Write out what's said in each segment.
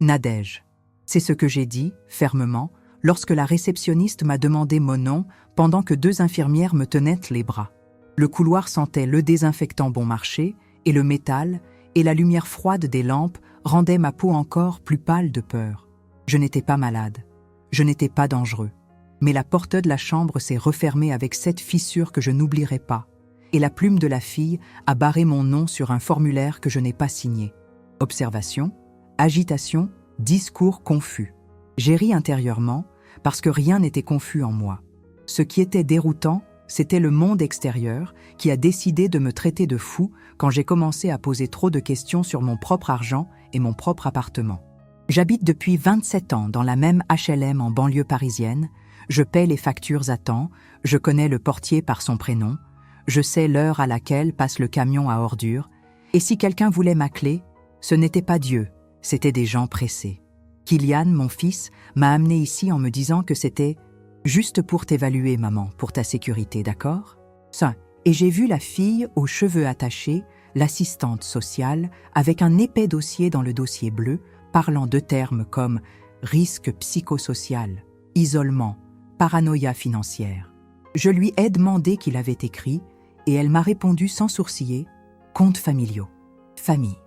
Nadège. C'est ce que j'ai dit, fermement, lorsque la réceptionniste m'a demandé mon nom pendant que 2 infirmières me tenaient les bras. Le couloir sentait le désinfectant bon marché et le métal, et la lumière froide des lampes rendait ma peau encore plus pâle de peur. Je n'étais pas malade. Je n'étais pas dangereux. Mais la porte de la chambre s'est refermée avec cette fissure que je n'oublierai pas, et la plume de la fille a barré mon nom sur un formulaire que je n'ai pas signé. Observation, agitation, discours confus. J'ai ri intérieurement parce que rien n'était confus en moi. Ce qui était déroutant, c'était le monde extérieur qui a décidé de me traiter de fou quand j'ai commencé à poser trop de questions sur mon propre argent et mon propre appartement. J'habite depuis 27 ans dans la même HLM en banlieue parisienne, je paie les factures à temps, je connais le portier par son prénom, je sais l'heure à laquelle passe le camion à ordures, et si quelqu'un voulait ma clé, ce n'était pas Dieu, c'était des gens pressés. Kylian, mon fils, m'a amené ici en me disant que c'était juste pour t'évaluer, maman, pour ta sécurité, d'accord? Ça. Et j'ai vu la fille aux cheveux attachés, l'assistante sociale, avec un épais dossier dans le dossier bleu, parlant de termes comme risque psychosocial, isolement, paranoïa financière. Je lui ai demandé qu'il avait écrit, et elle m'a répondu sans sourciller, comptes familiaux. Famille.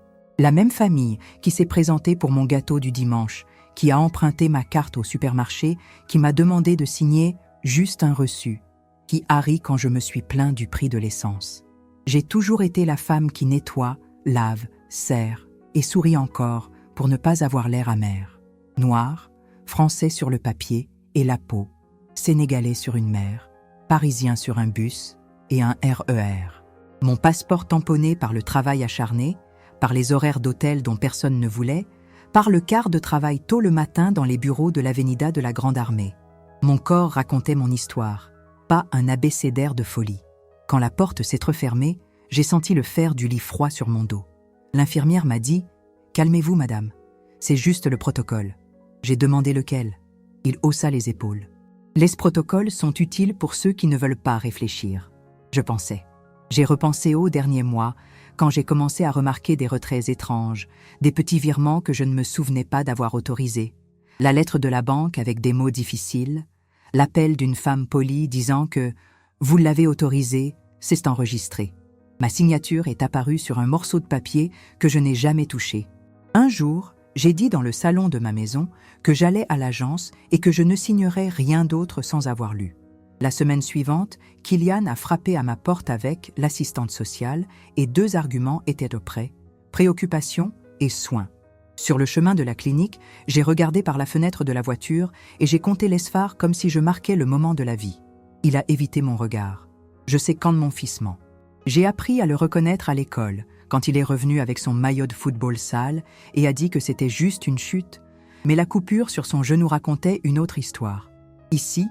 La même famille qui s'est présentée pour mon gâteau du dimanche, qui a emprunté ma carte au supermarché, qui m'a demandé de signer juste un reçu, qui a ri quand je me suis plaint du prix de l'essence. J'ai toujours été la femme qui nettoie, lave, serre et sourit encore pour ne pas avoir l'air amer. Noir, français sur le papier et la peau, sénégalais sur une mer, parisien sur un bus et un RER. Mon passeport tamponné par le travail acharné, par les horaires d'hôtel dont personne ne voulait, par le quart de travail tôt le matin dans les bureaux de l'Avenida de la Grande Armée. Mon corps racontait mon histoire, pas un abécédaire de folie. Quand la porte s'est refermée, j'ai senti le fer du lit froid sur mon dos. L'infirmière m'a dit « Calmez-vous, madame, c'est juste le protocole. » J'ai demandé lequel. Il haussa les épaules. Les protocoles sont utiles pour ceux qui ne veulent pas réfléchir. Je pensais. J'ai repensé aux derniers mois, quand j'ai commencé à remarquer des retraits étranges, des petits virements que je ne me souvenais pas d'avoir autorisés, la lettre de la banque avec des mots difficiles, l'appel d'une femme polie disant que « vous l'avez autorisé, c'est enregistré ». Ma signature est apparue sur un morceau de papier que je n'ai jamais touché. Un jour, j'ai dit dans le salon de ma maison que j'allais à l'agence et que je ne signerais rien d'autre sans avoir lu. La semaine suivante, Kylian a frappé à ma porte avec l'assistante sociale et 2 arguments étaient auprès, préoccupation et soins. Sur le chemin de la clinique, j'ai regardé par la fenêtre de la voiture et j'ai compté les phares comme si je marquais le moment de la vie. Il a évité mon regard. Je sais quand mon fils ment. J'ai appris à le reconnaître à l'école, quand il est revenu avec son maillot de football sale et a dit que c'était juste une chute, mais la coupure sur son genou racontait une autre histoire. Ici,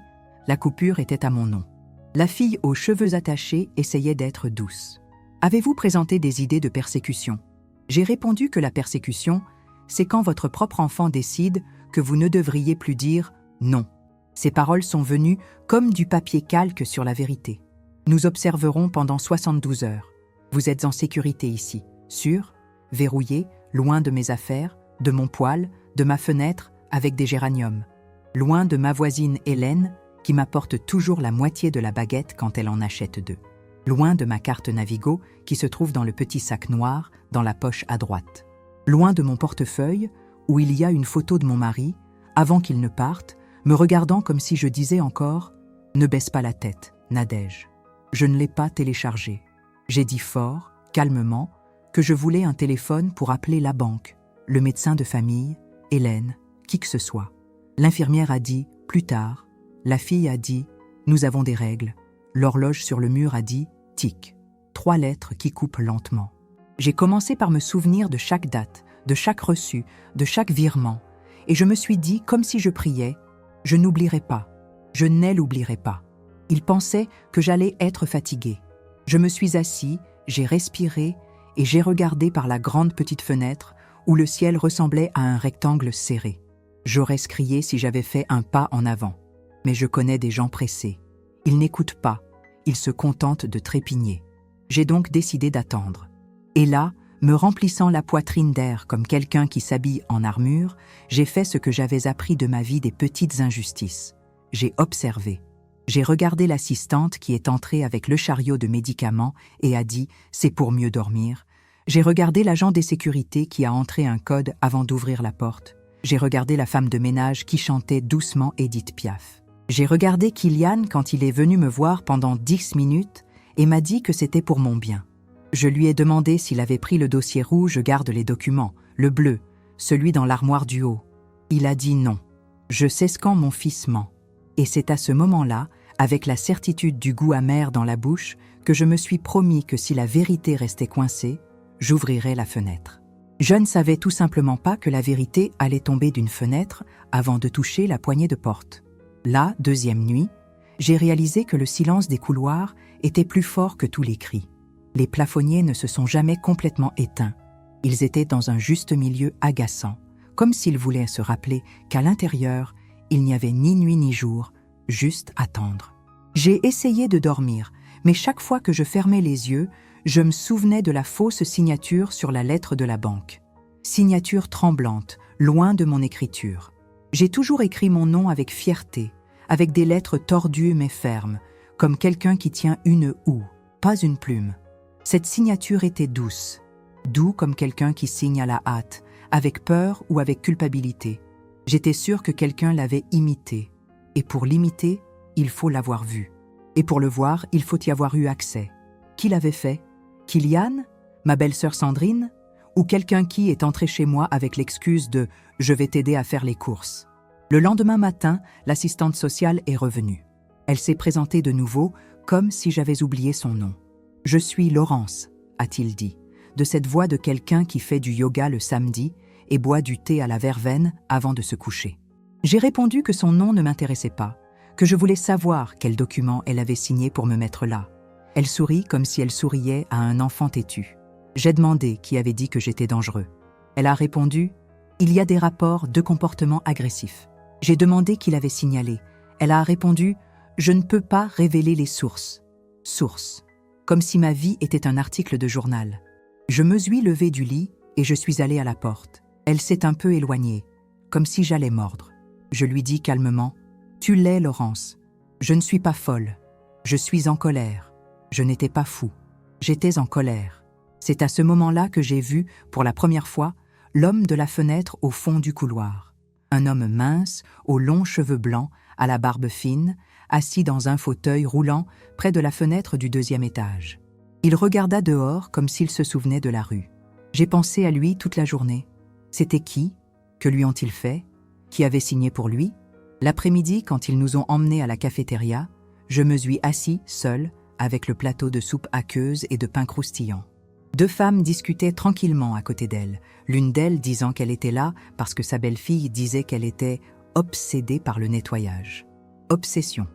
la coupure était à mon nom. La fille aux cheveux attachés essayait d'être douce. « Avez-vous présenté des idées de persécution ?» J'ai répondu que la persécution, c'est quand votre propre enfant décide que vous ne devriez plus dire « non ». Ces paroles sont venues comme du papier calque sur la vérité. Nous observerons pendant 72 heures. Vous êtes en sécurité ici, sûr, verrouillé, loin de mes affaires, de mon poêle, de ma fenêtre, avec des géraniums. Loin de ma voisine Hélène, qui m'apporte toujours la moitié de la baguette quand elle en achète 2. Loin de ma carte Navigo, qui se trouve dans le petit sac noir, dans la poche à droite. Loin de mon portefeuille, où il y a une photo de mon mari, avant qu'il ne parte, me regardant comme si je disais encore « Ne baisse pas la tête, Nadège ». Je ne l'ai pas téléchargé. J'ai dit fort, calmement, que je voulais un téléphone pour appeler la banque, le médecin de famille, Hélène, qui que ce soit. L'infirmière a dit « plus tard ». La fille a dit « nous avons des règles ». L'horloge sur le mur a dit « tic ». 3 lettres qui coupent lentement. J'ai commencé par me souvenir de chaque date, de chaque reçu, de chaque virement, et je me suis dit, comme si je priais, « je n'oublierai pas, je ne l'oublierai pas ». Il pensait que j'allais être fatigué. Je me suis assis, j'ai respiré et j'ai regardé par la grande petite fenêtre où le ciel ressemblait à un rectangle serré. J'aurais crié si j'avais fait un pas en avant. Mais je connais des gens pressés. Ils n'écoutent pas, ils se contentent de trépigner. J'ai donc décidé d'attendre. Et là, Me remplissant la poitrine d'air comme quelqu'un qui s'habille en armure, j'ai fait ce que j'avais appris de ma vie des petites injustices. J'ai observé. J'ai regardé l'assistante qui est entrée avec le chariot de médicaments et a dit « c'est pour mieux dormir ». J'ai regardé l'agent des sécurités qui a entré un code avant d'ouvrir la porte. J'ai regardé la femme de ménage qui chantait doucement Édith Piaf. J'ai regardé Kylian quand il est venu me voir pendant 10 minutes et m'a dit que c'était pour mon bien. Je lui ai demandé s'il avait pris le dossier rouge, garde les documents, le bleu, celui dans l'armoire du haut. Il a dit non. Je sais quand mon fils ment. Et c'est à ce moment-là, avec la certitude du goût amer dans la bouche, que je me suis promis que si la vérité restait coincée, j'ouvrirais la fenêtre. Je ne savais tout simplement pas que la vérité allait tomber d'une fenêtre avant de toucher la poignée de porte. La deuxième nuit, j'ai réalisé que le silence des couloirs était plus fort que tous les cris. Les plafonniers ne se sont jamais complètement éteints. Ils étaient dans un juste milieu agaçant, comme s'ils voulaient se rappeler qu'à l'intérieur, il n'y avait ni nuit ni jour, juste attendre. J'ai essayé de dormir, mais chaque fois que je fermais les yeux, je me souvenais de la fausse signature sur la lettre de la banque. Signature tremblante, loin de mon écriture. J'ai toujours écrit mon nom avec fierté, avec des lettres tordues mais fermes, comme quelqu'un qui tient une houe, pas une plume. Cette signature était douce, doux comme quelqu'un qui signe à la hâte, avec peur ou avec culpabilité. J'étais sûre que quelqu'un l'avait imité. Et pour l'imiter, il faut l'avoir vu. Et pour le voir, il faut y avoir eu accès. Qui l'avait fait? Kylian? Ma belle-sœur Sandrine? Ou quelqu'un qui est entré chez moi avec l'excuse de « je vais t'aider à faire les courses ». Le lendemain matin, l'assistante sociale est revenue. Elle s'est présentée de nouveau, comme si j'avais oublié son nom. « Je suis Laurence », a-t-il dit, de cette voix de quelqu'un qui fait du yoga le samedi et boit du thé à la verveine avant de se coucher. J'ai répondu que son nom ne m'intéressait pas, que je voulais savoir quel document elle avait signé pour me mettre là. Elle sourit comme si elle souriait à un enfant têtu. J'ai demandé qui avait dit que j'étais dangereux. Elle a répondu « Il y a des rapports de comportement agressif ». J'ai demandé qui l'avait signalé. Elle a répondu « Je ne peux pas révéler les sources ». Source. Comme si ma vie était un article de journal. Je me suis levée du lit et je suis allée à la porte. Elle s'est un peu éloignée, comme si j'allais mordre. Je lui dis calmement « Tu l'es, Laurence. Je ne suis pas folle. Je suis en colère. Je n'étais pas fou. J'étais en colère. » C'est à ce moment-là que j'ai vu, pour la première fois, l'homme de la fenêtre au fond du couloir. Un homme mince, aux longs cheveux blancs, à la barbe fine, assis dans un fauteuil roulant près de la fenêtre du 2e étage. Il regarda dehors comme s'il se souvenait de la rue. J'ai pensé à lui toute la journée. C'était qui? Que lui ont-ils fait? Qui avait signé pour lui? L'après-midi, quand ils nous ont emmenés à la cafétéria, je me suis assis, seul, avec le plateau de soupe aqueuse et de pain croustillant. 2 femmes discutaient tranquillement à côté d'elle, l'une d'elles disant qu'elle était là parce que sa belle-fille disait qu'elle était obsédée par le nettoyage. Obsession.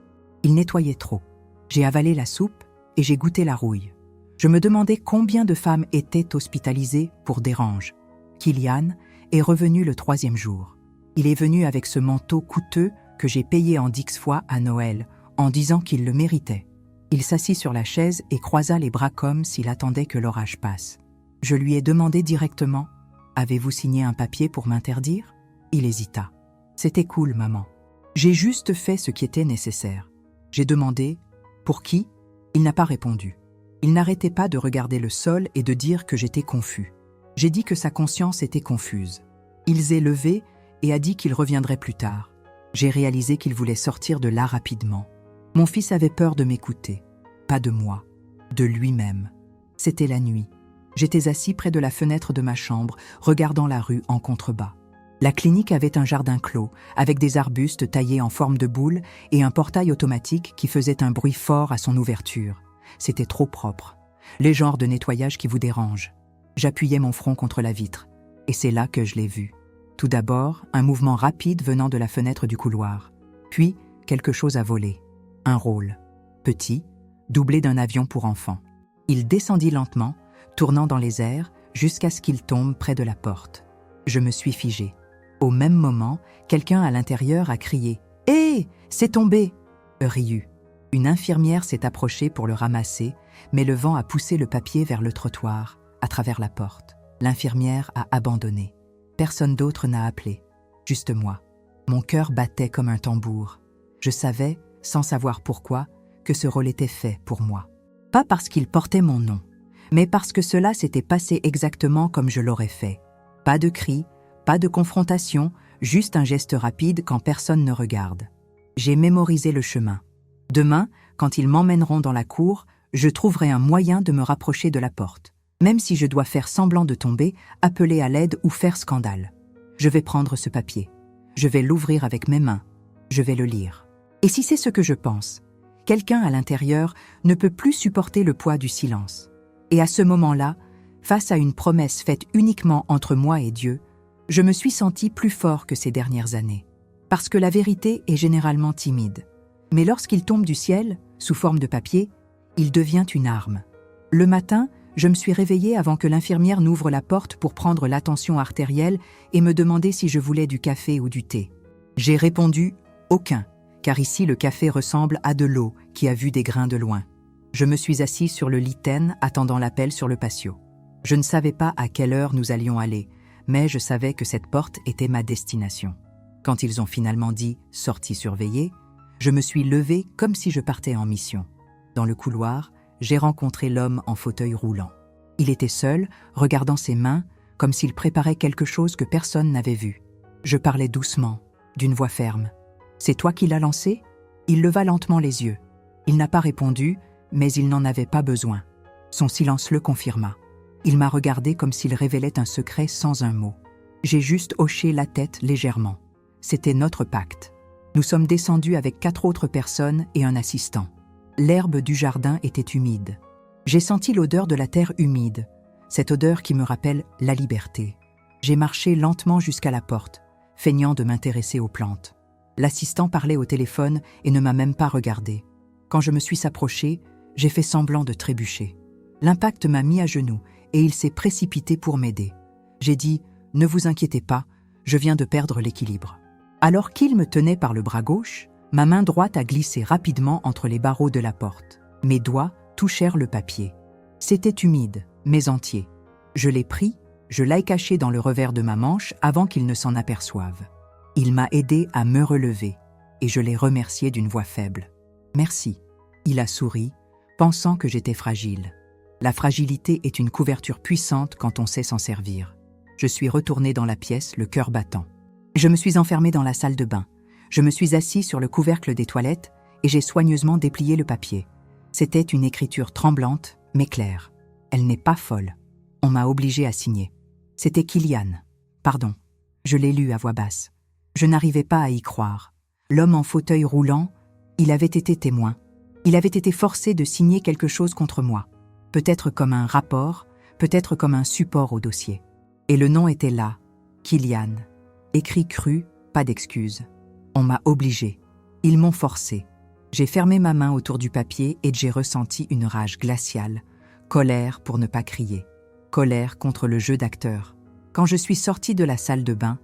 Il nettoyait trop. J'ai avalé la soupe et j'ai goûté la rouille. Je me demandais combien de femmes étaient hospitalisées pour dérange. Kylian est revenu le 3e jour. Il est venu avec ce manteau coûteux que j'ai payé en 10 fois à Noël, en disant qu'il le méritait. Il s'assit sur la chaise et croisa les bras comme s'il attendait que l'orage passe. Je lui ai demandé directement « Avez-vous signé un papier pour m'interdire ?» Il hésita. « C'était cool, maman. J'ai juste fait ce qui était nécessaire. » J'ai demandé « Pour qui ?» Il n'a pas répondu. Il n'arrêtait pas de regarder le sol et de dire que j'étais confus. J'ai dit que sa conscience était confuse. Il s'est levé et a dit qu'il reviendrait plus tard. J'ai réalisé qu'il voulait sortir de là rapidement. Mon fils avait peur de m'écouter. Pas de moi, de lui-même. C'était la nuit. J'étais assis près de la fenêtre de ma chambre, regardant la rue en contrebas. La clinique avait un jardin clos, avec des arbustes taillés en forme de boule et un portail automatique qui faisait un bruit fort à son ouverture. C'était trop propre. Les genres de nettoyage qui vous dérangent. J'appuyais mon front contre la vitre, et c'est là que je l'ai vu. Tout d'abord, un mouvement rapide venant de la fenêtre du couloir. Puis, quelque chose a volé. Un rôle. Petit, doublé d'un avion pour enfants. Il descendit lentement, tournant dans les airs, jusqu'à ce qu'il tombe près de la porte. Je me suis figé. Au même moment, quelqu'un à l'intérieur a crié « Hé, c'est tombé !» Riu. Une infirmière s'est approchée pour le ramasser, mais le vent a poussé le papier vers le trottoir, à travers la porte. L'infirmière a abandonné. Personne d'autre n'a appelé. Juste moi. Mon cœur battait comme un tambour. Je savais, sans savoir pourquoi, que ce rôle était fait pour moi. Pas parce qu'il portait mon nom, mais parce que cela s'était passé exactement comme je l'aurais fait. Pas de cris, pas de confrontation, juste un geste rapide quand personne ne regarde. J'ai mémorisé le chemin. Demain, quand ils m'emmèneront dans la cour, je trouverai un moyen de me rapprocher de la porte. Même si je dois faire semblant de tomber, appeler à l'aide ou faire scandale. Je vais prendre ce papier. Je vais l'ouvrir avec mes mains. Je vais le lire. Et si c'est ce que je pense, quelqu'un à l'intérieur ne peut plus supporter le poids du silence. Et à ce moment-là, face à une promesse faite uniquement entre moi et Dieu, je me suis senti plus fort que ces dernières années. Parce que la vérité est généralement timide. Mais lorsqu'il tombe du ciel, sous forme de papier, il devient une arme. Le matin, je me suis réveillée avant que l'infirmière n'ouvre la porte pour prendre l'attention artérielle et me demander si je voulais du café ou du thé. J'ai répondu « aucun », car ici le café ressemble à de l'eau qui a vu des grains de loin. Je me suis assise sur le lit terne, attendant l'appel sur le patio. Je ne savais pas à quelle heure nous allions aller, mais je savais que cette porte était ma destination. Quand ils ont finalement dit « sortie surveillée », je me suis levée comme si je partais en mission. Dans le couloir, j'ai rencontré l'homme en fauteuil roulant. Il était seul, regardant ses mains, comme s'il préparait quelque chose que personne n'avait vu. Je parlais doucement, d'une voix ferme. « C'est toi qui l'as lancé ?» Il leva lentement les yeux. Il n'a pas répondu, mais il n'en avait pas besoin. Son silence le confirma. Il m'a regardé comme s'il révélait un secret sans un mot. J'ai juste hoché la tête légèrement. C'était notre pacte. Nous sommes descendus avec 4 autres personnes et un assistant. L'herbe du jardin était humide. J'ai senti l'odeur de la terre humide, cette odeur qui me rappelle la liberté. J'ai marché lentement jusqu'à la porte, feignant de m'intéresser aux plantes. L'assistant parlait au téléphone et ne m'a même pas regardé. Quand je me suis approchée, j'ai fait semblant de trébucher. L'impact m'a mis à genoux et il s'est précipité pour m'aider. J'ai dit « Ne vous inquiétez pas, je viens de perdre l'équilibre ». Alors qu'il me tenait par le bras gauche, ma main droite a glissé rapidement entre les barreaux de la porte. Mes doigts touchèrent le papier. C'était humide, mais entier. Je l'ai pris, je l'ai caché dans le revers de ma manche avant qu'il ne s'en aperçoive. Il m'a aidé à me relever et je l'ai remercié d'une voix faible. « Merci ». Il a souri, pensant que j'étais fragile. La fragilité est une couverture puissante quand on sait s'en servir. Je suis retournée dans la pièce, le cœur battant. Je me suis enfermée dans la salle de bain. Je me suis assise sur le couvercle des toilettes et j'ai soigneusement déplié le papier. C'était une écriture tremblante, mais claire. Elle n'est pas folle. On m'a obligée à signer. C'était Kylian. Pardon. Je l'ai lu à voix basse. Je n'arrivais pas à y croire. L'homme en fauteuil roulant, il avait été témoin. Il avait été forcé de signer quelque chose contre moi. Peut-être comme un rapport, peut-être comme un support au dossier. Et le nom était là, Kylian. Écrit cru, pas d'excuse. On m'a obligé. Ils m'ont forcé. J'ai fermé ma main autour du papier et j'ai ressenti une rage glaciale, colère pour ne pas crier, colère contre le jeu d'acteur. Quand je suis sortie de la salle de bain,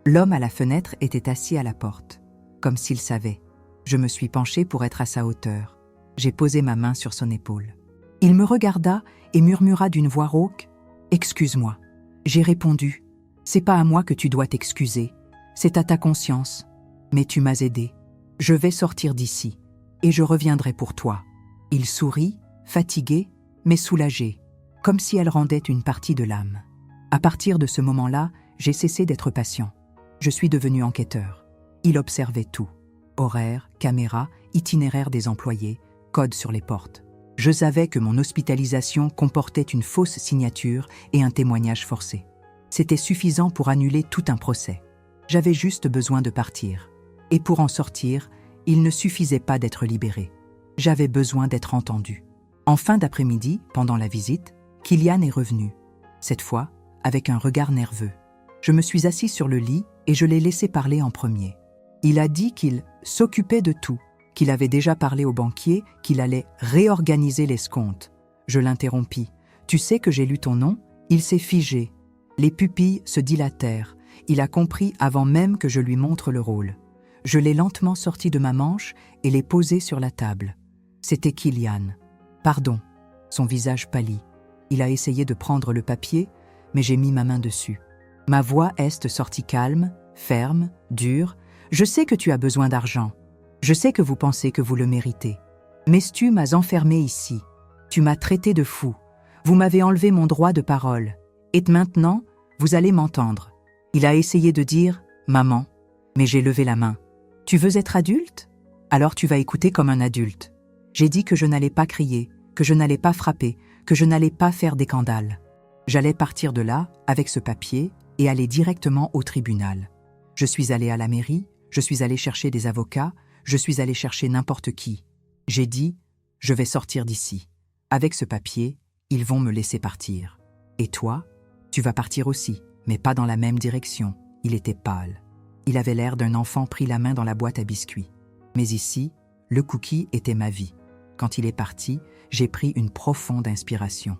l'homme à la fenêtre était assis à la porte, comme s'il savait. Je me suis penchée pour être à sa hauteur. J'ai posé ma main sur son épaule. Il me regarda et murmura d'une voix rauque « Excuse-moi ». J'ai répondu « C'est pas à moi que tu dois t'excuser, c'est à ta conscience. Mais tu m'as aidé. Je vais sortir d'ici et je reviendrai pour toi. » Il sourit, fatigué, mais soulagé, comme si elle rendait une partie de l'âme. À partir de ce moment-là, j'ai cessé d'être patient. Je suis devenu enquêteur. Il observait tout. Horaires, caméras, itinéraire des employés, codes sur les portes. Je savais que mon hospitalisation comportait une fausse signature et un témoignage forcé. C'était suffisant pour annuler tout un procès. J'avais juste besoin de partir. Et pour en sortir, il ne suffisait pas d'être libéré. J'avais besoin d'être entendu. En fin d'après-midi, pendant la visite, Kylian est revenu. Cette fois, avec un regard nerveux. Je me suis assise sur le lit et je l'ai laissé parler en premier. Il a dit qu'il s'occupait de tout, qu'il avait déjà parlé au banquier, qu'il allait réorganiser l'escompte. Je l'interrompis. « Tu sais que j'ai lu ton nom ?» Il s'est figé. Les pupilles se dilatèrent. Il a compris avant même que je lui montre le rôle. Je l'ai lentement sorti de ma manche et l'ai posé sur la table. C'était Kylian. « Pardon. » Son visage pâlit. Il a essayé de prendre le papier, mais j'ai mis ma main dessus. Ma voix est sortie calme, ferme, dure. Je sais que tu as besoin d'argent. Je sais que vous pensez que vous le méritez. Mais tu m'as enfermé ici. Tu m'as traité de fou. Vous m'avez enlevé mon droit de parole. Et maintenant, vous allez m'entendre. Il a essayé de dire « Maman », mais j'ai levé la main. « Tu veux être adulte ? Alors tu vas écouter comme un adulte. » J'ai dit que je n'allais pas crier, que je n'allais pas frapper, que je n'allais pas faire des scandales. J'allais partir de là, avec ce papier, et aller directement au tribunal. Je suis allé à la mairie, je suis allé chercher des avocats, je suis allé chercher n'importe qui. J'ai dit « Je vais sortir d'ici. Avec ce papier, ils vont me laisser partir. Et toi, tu vas partir aussi, mais pas dans la même direction. » Il était pâle. Il avait l'air d'un enfant pris la main dans la boîte à biscuits. Mais ici, le cookie était ma vie. Quand il est parti, j'ai pris une profonde inspiration.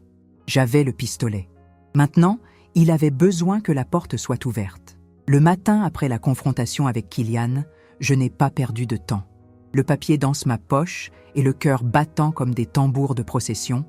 J'avais le pistolet. Maintenant, il avait besoin que la porte soit ouverte. Le matin après la confrontation avec Kylian, je n'ai pas perdu de temps. Le papier dans ma poche et le cœur battant comme des tambours de procession,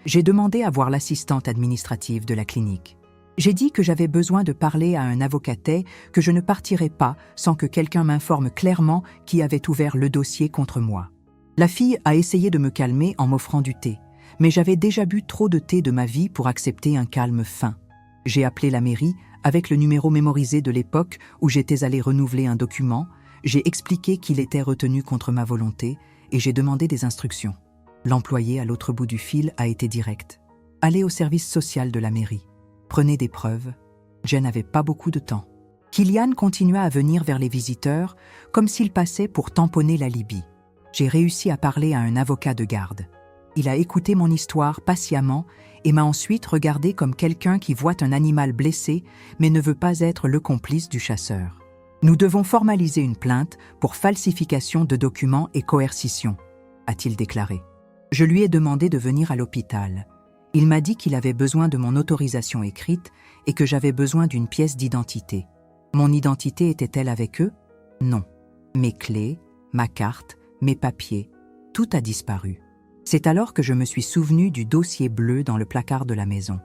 j'ai demandé à voir l'assistante administrative de la clinique. J'ai dit que j'avais besoin de parler à un avocatet, que je ne partirais pas sans que quelqu'un m'informe clairement qui avait ouvert le dossier contre moi. La fille a essayé de me calmer en m'offrant du thé, mais j'avais déjà bu trop de thé de ma vie pour accepter un calme fin. J'ai appelé la mairie avec le numéro mémorisé de l'époque où j'étais allé renouveler un document, j'ai expliqué qu'il était retenu contre ma volonté et j'ai demandé des instructions. L'employé à l'autre bout du fil a été direct. Allez au service social de la mairie. Prenez des preuves. Jen n'avait pas beaucoup de temps. Kylian continua à venir vers les visiteurs comme s'il passait pour tamponner la Libye. J'ai réussi à parler à un avocat de garde. Il a écouté mon histoire patiemment et m'a ensuite regardé comme quelqu'un qui voit un animal blessé mais ne veut pas être le complice du chasseur. Nous devons formaliser une plainte pour falsification de documents et coercition, a-t-il déclaré. Je lui ai demandé de venir à l'hôpital. Il m'a dit qu'il avait besoin de mon autorisation écrite et que j'avais besoin d'une pièce d'identité. Mon identité était-elle avec eux? Non. Mes clés, ma carte, mes papiers, tout a disparu. C'est alors que je me suis souvenu du dossier bleu dans le placard de la maison.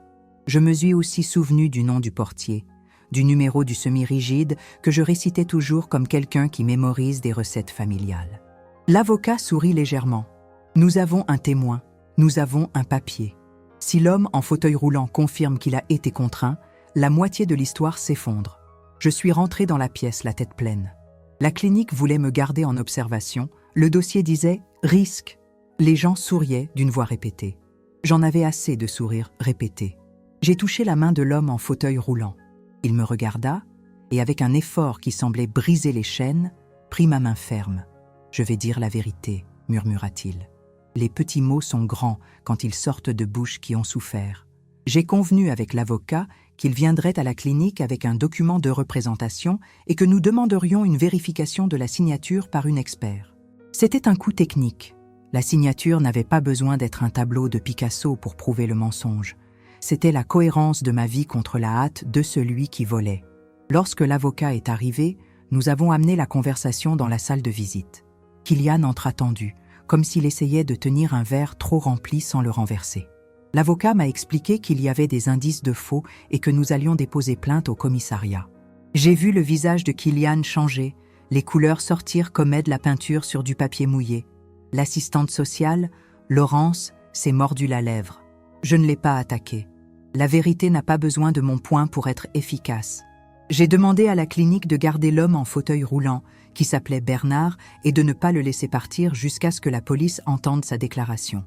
Je me suis aussi souvenu du nom du portier, du numéro du semi-rigide que je récitais toujours comme quelqu'un qui mémorise des recettes familiales. L'avocat sourit légèrement. Nous avons un témoin, nous avons un papier. Si l'homme en fauteuil roulant confirme qu'il a été contraint, la moitié de l'histoire s'effondre. Je suis rentré dans la pièce, la tête pleine. La clinique voulait me garder en observation. Le dossier disait « risque ». Les gens souriaient d'une voix répétée. J'en avais assez de sourires répétés. J'ai touché la main de l'homme en fauteuil roulant. Il me regarda et, avec un effort qui semblait briser les chaînes, prit ma main ferme. « Je vais dire la vérité », murmura-t-il. Les petits mots sont grands quand ils sortent de bouches qui ont souffert. J'ai convenu avec l'avocat qu'il viendrait à la clinique avec un document de représentation et que nous demanderions une vérification de la signature par une expert. C'était un coup technique. La signature n'avait pas besoin d'être un tableau de Picasso pour prouver le mensonge. C'était la cohérence de ma vie contre la hâte de celui qui volait. Lorsque l'avocat est arrivé, nous avons amené la conversation dans la salle de visite. Kylian entra tendu, comme s'il essayait de tenir un verre trop rempli sans le renverser. L'avocat m'a expliqué qu'il y avait des indices de faux et que nous allions déposer plainte au commissariat. J'ai vu le visage de Kylian changer, les couleurs sortir comme aide la peinture sur du papier mouillé. L'assistante sociale, Laurence, s'est mordu la lèvre. Je ne l'ai pas attaquée. La vérité n'a pas besoin de mon poing pour être efficace. J'ai demandé à la clinique de garder l'homme en fauteuil roulant, qui s'appelait Bernard, et de ne pas le laisser partir jusqu'à ce que la police entende sa déclaration.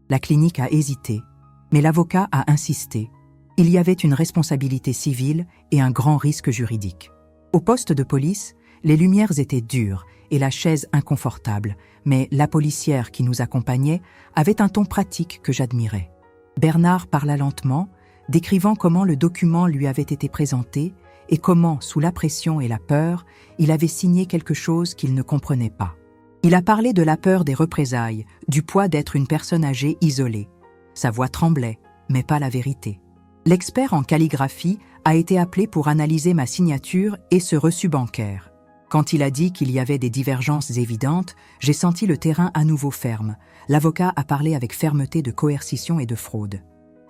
La clinique a hésité, mais l'avocat a insisté. Il y avait une responsabilité civile et un grand risque juridique. Au poste de police, les lumières étaient dures et la chaise inconfortable, mais la policière qui nous accompagnait avait un ton pratique que j'admirais. Bernard parla lentement, décrivant comment le document lui avait été présenté et comment, sous la pression et la peur, il avait signé quelque chose qu'il ne comprenait pas. Il a parlé de la peur des représailles, du poids d'être une personne âgée isolée. Sa voix tremblait, mais pas la vérité. L'expert en calligraphie a été appelé pour analyser ma signature et ce reçu bancaire. Quand il a dit qu'il y avait des divergences évidentes, j'ai senti le terrain à nouveau ferme. L'avocat a parlé avec fermeté de coercition et de fraude.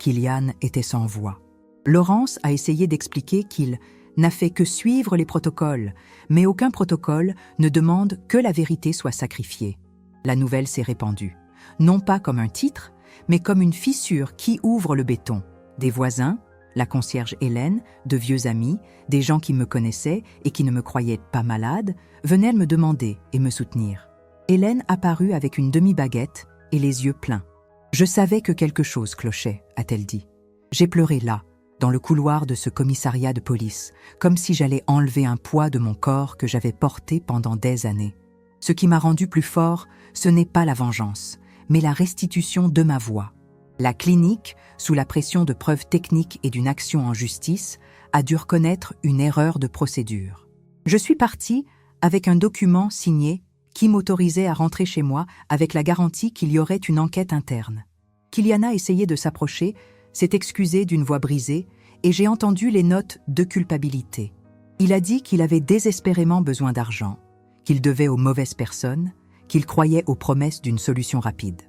Kylian était sans voix. Laurence a essayé d'expliquer qu'il n'a fait que suivre les protocoles, mais aucun protocole ne demande que la vérité soit sacrifiée. La nouvelle s'est répandue, non pas comme un titre, mais comme une fissure qui ouvre le béton. Des voisins, la concierge Hélène, de vieux amis, des gens qui me connaissaient et qui ne me croyaient pas malade, venaient me demander et me soutenir. Hélène apparut avec une demi-baguette et les yeux pleins. « Je savais que quelque chose clochait », a-t-elle dit. J'ai pleuré là, dans le couloir de ce commissariat de police, comme si j'allais enlever un poids de mon corps que j'avais porté pendant des années. Ce qui m'a rendu plus fort, ce n'est pas la vengeance, mais la restitution de ma voix. La clinique, sous la pression de preuves techniques et d'une action en justice, a dû reconnaître une erreur de procédure. Je suis partie avec un document signé qui m'autorisait à rentrer chez moi avec la garantie qu'il y aurait une enquête interne. Kylian a essayé de s'approcher, s'est excusé d'une voix brisée, et j'ai entendu les notes de culpabilité. Il a dit qu'il avait désespérément besoin d'argent, qu'il devait aux mauvaises personnes, qu'il croyait aux promesses d'une solution rapide.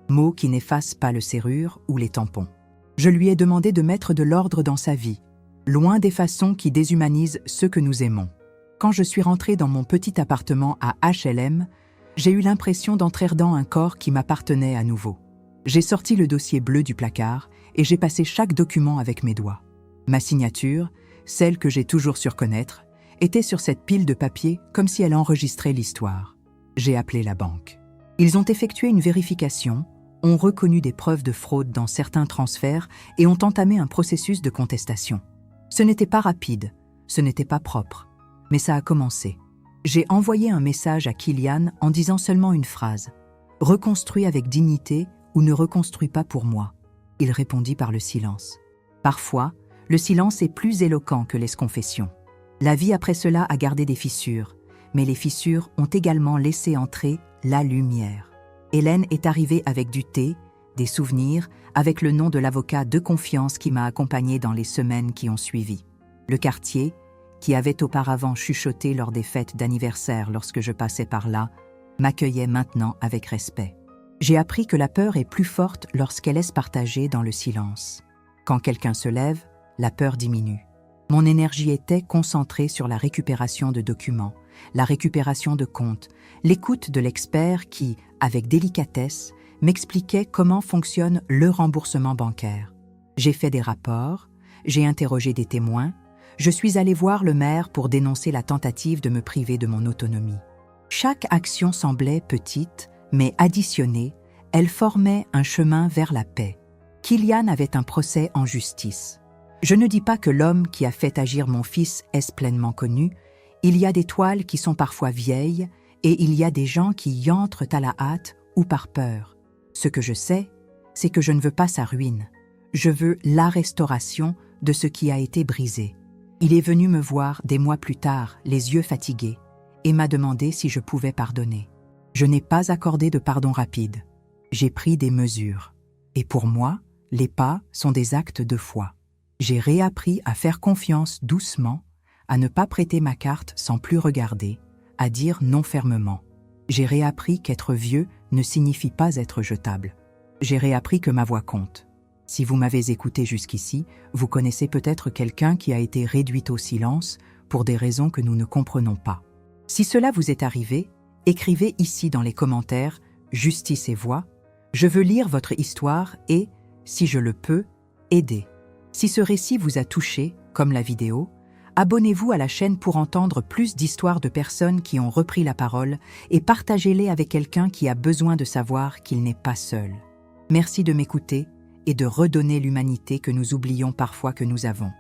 Mots qui n'effacent pas le serrure ou les tampons. Je lui ai demandé de mettre de l'ordre dans sa vie, loin des façons qui déshumanisent ceux que nous aimons. Quand je suis rentrée dans mon petit appartement à HLM, j'ai eu l'impression d'entrer dans un corps qui m'appartenait à nouveau. J'ai sorti le dossier bleu du placard et j'ai passé chaque document avec mes doigts. Ma signature, celle que j'ai toujours su reconnaître, était sur cette pile de papier comme si elle enregistrait l'histoire. J'ai appelé la banque. Ils ont effectué une vérification, ont reconnu des preuves de fraude dans certains transferts et ont entamé un processus de contestation. Ce n'était pas rapide, ce n'était pas propre, mais ça a commencé. J'ai envoyé un message à Kylian en disant seulement une phrase « Reconstruis avec dignité ou ne reconstruis pas pour moi ». Il répondit par le silence. Parfois, le silence est plus éloquent que les confessions. La vie après cela a gardé des fissures, mais les fissures ont également laissé entrer la lumière. Hélène est arrivée avec du thé, des souvenirs, avec le nom de l'avocat de confiance qui m'a accompagnée dans les semaines qui ont suivi. Le quartier, qui avait auparavant chuchoté lors des fêtes d'anniversaire lorsque je passais par là, m'accueillait maintenant avec respect. J'ai appris que la peur est plus forte lorsqu'elle est partagée dans le silence. Quand quelqu'un se lève, la peur diminue. Mon énergie était concentrée sur la récupération de documents, la récupération de comptes, l'écoute de l'expert qui, avec délicatesse, m'expliquait comment fonctionne le remboursement bancaire. J'ai fait des rapports, j'ai interrogé des témoins, je suis allée voir le maire pour dénoncer la tentative de me priver de mon autonomie. Chaque action semblait petite, mais additionnée, elle formait un chemin vers la paix. Kylian avait un procès en justice. Je ne dis pas que l'homme qui a fait agir mon fils est pleinement connu, il y a des toiles qui sont parfois vieilles et il y a des gens qui y entrent à la hâte ou par peur. Ce que je sais, c'est que je ne veux pas sa ruine. Je veux la restauration de ce qui a été brisé. Il est venu me voir des mois plus tard, les yeux fatigués, et m'a demandé si je pouvais pardonner. Je n'ai pas accordé de pardon rapide. J'ai pris des mesures. Et pour moi, les pas sont des actes de foi. J'ai réappris à faire confiance doucement, à ne pas prêter ma carte sans plus regarder, à dire non fermement. J'ai réappris qu'être vieux ne signifie pas être jetable. J'ai réappris que ma voix compte. Si vous m'avez écouté jusqu'ici, vous connaissez peut-être quelqu'un qui a été réduit au silence pour des raisons que nous ne comprenons pas. Si cela vous est arrivé, écrivez ici dans les commentaires « Justice et voix ». Je veux lire votre histoire et, si je le peux, aider. Si ce récit vous a touché, comme la vidéo, abonnez-vous à la chaîne pour entendre plus d'histoires de personnes qui ont repris la parole et partagez-les avec quelqu'un qui a besoin de savoir qu'il n'est pas seul. Merci de m'écouter et de redonner l'humanité que nous oublions parfois que nous avons.